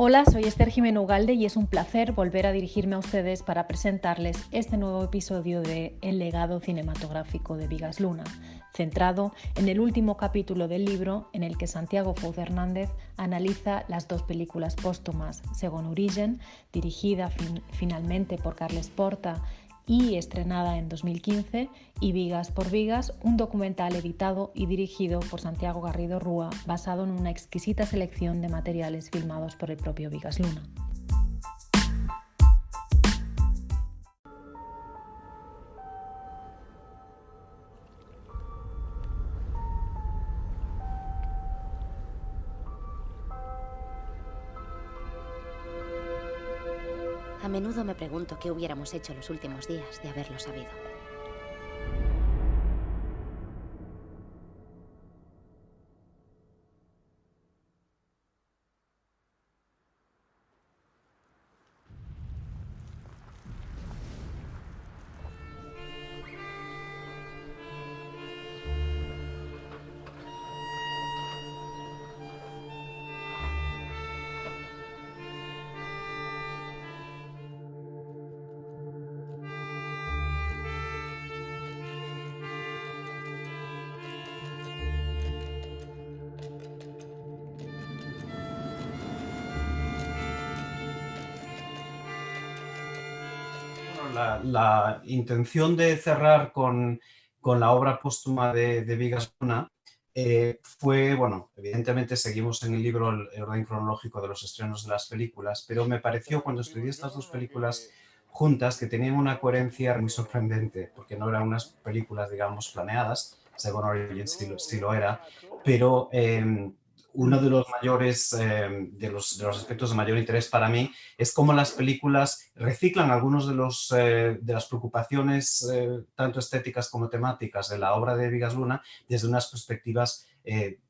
Hola, soy Esther Jimeno Ugalde y es un placer volver a dirigirme a ustedes para presentarles este nuevo episodio de El legado cinematográfico de Bigas Luna, centrado en el último capítulo del libro en el que Santiago Fouz Hernández analiza las dos películas póstumas, Segon Origen, dirigida finalmente por Carles Porta y estrenada en 2015, y Vigas por Vigas, un documental editado y dirigido por Santiago Garrido Rúa, basado en una exquisita selección de materiales filmados por el propio Bigas Luna. A menudo me pregunto qué hubiéramos hecho los últimos días de haberlo sabido. La intención de cerrar con la obra póstuma de Bigas Luna fue, bueno, evidentemente seguimos en el libro el orden cronológico de los estrenos de las películas, pero me pareció cuando escribí estas dos películas juntas que tenían una coherencia muy sorprendente, porque no eran unas películas, digamos, planeadas, Second Origin sí lo era, pero uno de los mayores, de los aspectos de mayor interés para mí es cómo las películas reciclan algunos de las preocupaciones, tanto estéticas como temáticas, de la obra de Bigas Luna desde unas perspectivas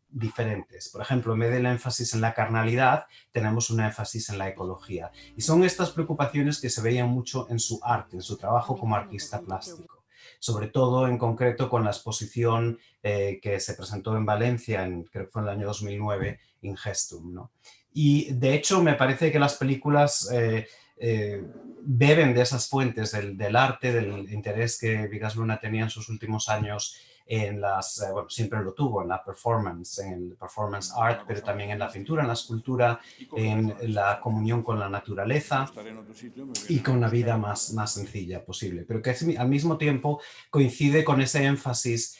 diferentes. Por ejemplo, en vez del énfasis en la carnalidad, tenemos un énfasis en la ecología. Y son estas preocupaciones que se veían mucho en su arte, en su trabajo como artista plástico. Sobre todo, en concreto, con la exposición que se presentó en Valencia, creo que fue en el año 2009, In Gestum, ¿no? Y de hecho me parece que las películas beben de esas fuentes del arte, del interés que Bigas Luna tenía en sus últimos años en bueno, siempre lo tuvo en la performance, en el performance art, pero también en la pintura, en la escultura, en la comunión con la naturaleza y con la vida más sencilla posible, pero que al mismo tiempo coincide con ese énfasis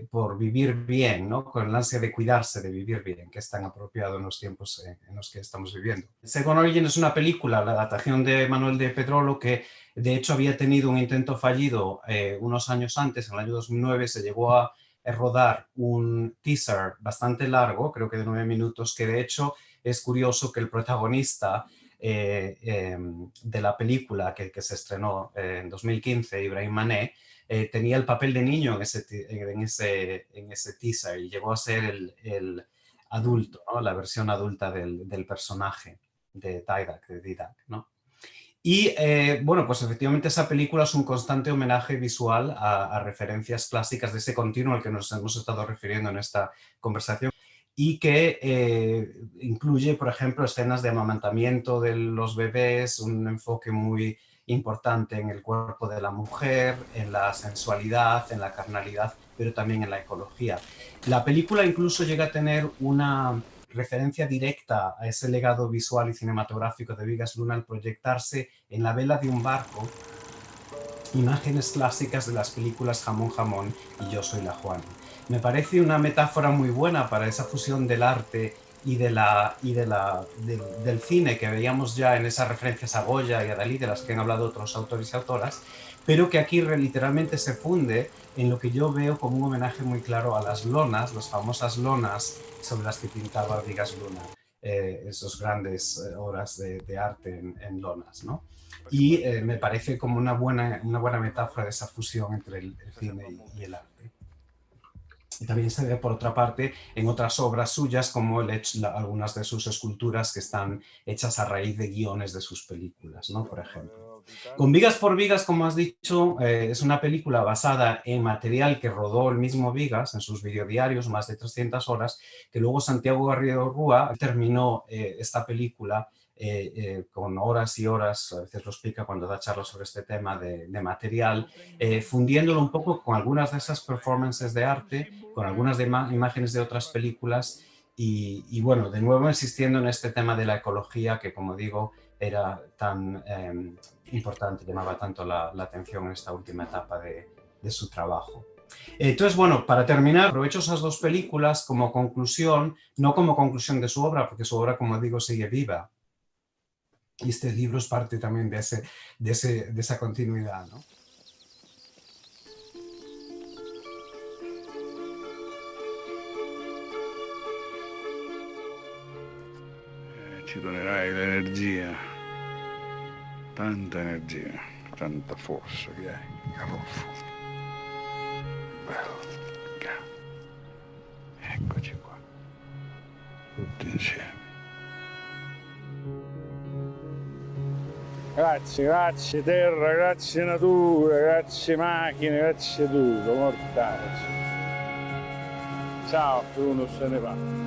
por vivir bien, ¿no? Con el ansia de cuidarse, de vivir bien, que es tan apropiado en los tiempos en los que estamos viviendo. Second Origin es una película, la adaptación de Manuel de Pedrolo, que de hecho había tenido un intento fallido unos años antes, en el año 2009 se llegó a rodar un teaser bastante largo, creo que de 9 minutos, que de hecho es curioso que el protagonista de la película que se estrenó en 2015, Ibrahim Mané, tenía el papel de niño en ese teaser y llegó a ser el adulto, ¿no? La versión adulta del personaje de Didac, ¿no? Y bueno, pues efectivamente esa película es un constante homenaje visual a referencias clásicas de ese continuo al que nos hemos estado refiriendo en esta conversación, y que incluye, por ejemplo, escenas de amamantamiento de los bebés, un enfoque muy importante en el cuerpo de la mujer, en la sensualidad, en la carnalidad, pero también en la ecología. La película incluso llega a tener una referencia directa a ese legado visual y cinematográfico de Bigas Luna al proyectarse en la vela de un barco imágenes clásicas de las películas Jamón Jamón y Yo soy la Juana. Me parece una metáfora muy buena para esa fusión del arte y del cine que veíamos ya en esas referencias a Goya y a Dalí, de las que han hablado otros autores y autoras, pero que aquí literalmente se funde en lo que yo veo como un homenaje muy claro a las lonas, las famosas lonas sobre las que pintaba Bigas Luna, esos grandes obras de arte en lonas, ¿no? Y me parece como una buena metáfora de esa fusión entre el cine y el arte. Y también se ve, por otra parte, en otras obras suyas, como algunas de sus esculturas que están hechas a raíz de guiones de sus películas, ¿no? Por ejemplo. Con Vigas por Vigas, como has dicho, es una película basada en material que rodó el mismo Vigas en sus videodiarios, más de 300 horas, que luego Santiago Garrido Rúa terminó esta película con horas y horas, a veces lo explica cuando da charlas sobre este tema de material, fundiéndolo un poco con algunas de esas performances de arte, con algunas imágenes de otras películas y bueno, de nuevo insistiendo en este tema de la ecología que, como digo, era tan importante, llamaba tanto la atención en esta última etapa de su trabajo. Entonces, bueno, para terminar, aprovecho esas dos películas como conclusión, no como conclusión de su obra, porque su obra, como digo, sigue viva. Y este libro es parte también de esa continuidad, ¿no? Ci donerai l'energia, tanta energia, tanta forza che hai, Garofo. Bello, eccoci qua, tutti insieme. Grazie terra, grazie natura, grazie macchine, grazie tutto, mortale. Ciao, uno se ne va.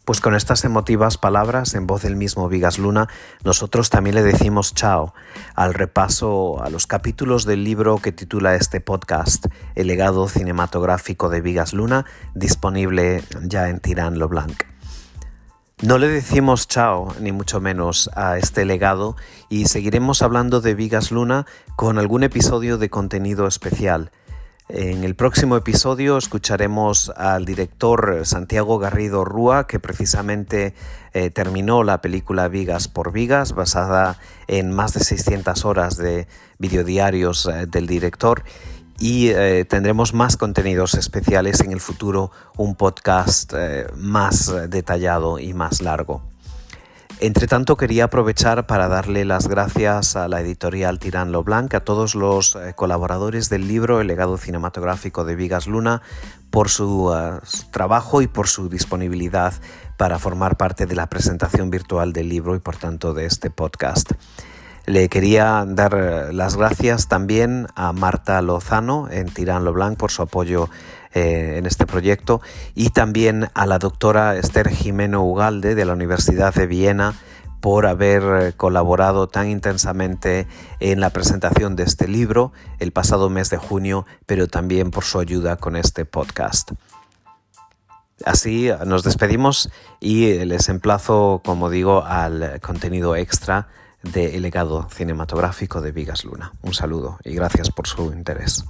Pues con estas emotivas palabras, en voz del mismo Bigas Luna, nosotros también le decimos chao al repaso a los capítulos del libro que titula este podcast, El legado cinematográfico de Bigas Luna, disponible ya en Tirant lo Blanc. No le decimos chao, ni mucho menos, a este legado y seguiremos hablando de Bigas Luna con algún episodio de contenido especial. En el próximo episodio escucharemos al director Santiago Garrido Rúa, que precisamente terminó la película Vigas por Vigas, basada en más de 600 horas de videodiarios del director, y tendremos más contenidos especiales en el futuro, un podcast más detallado y más largo. Entre tanto, quería aprovechar para darle las gracias a la editorial Tirant lo Blanc, a todos los colaboradores del libro El legado cinematográfico de Bigas Luna, por su trabajo y por su disponibilidad para formar parte de la presentación virtual del libro y por tanto de este podcast. Le quería dar las gracias también a Marta Lozano en Tirant lo Blanc por su apoyo en este proyecto y también a la doctora Esther Jimeno Ugalde de la Universidad de Viena por haber colaborado tan intensamente en la presentación de este libro el pasado mes de junio, pero también por su ayuda con este podcast. Así nos despedimos y les emplazo, como digo, al contenido extra de El legado cinematográfico de Bigas Luna. Un saludo y gracias por su interés.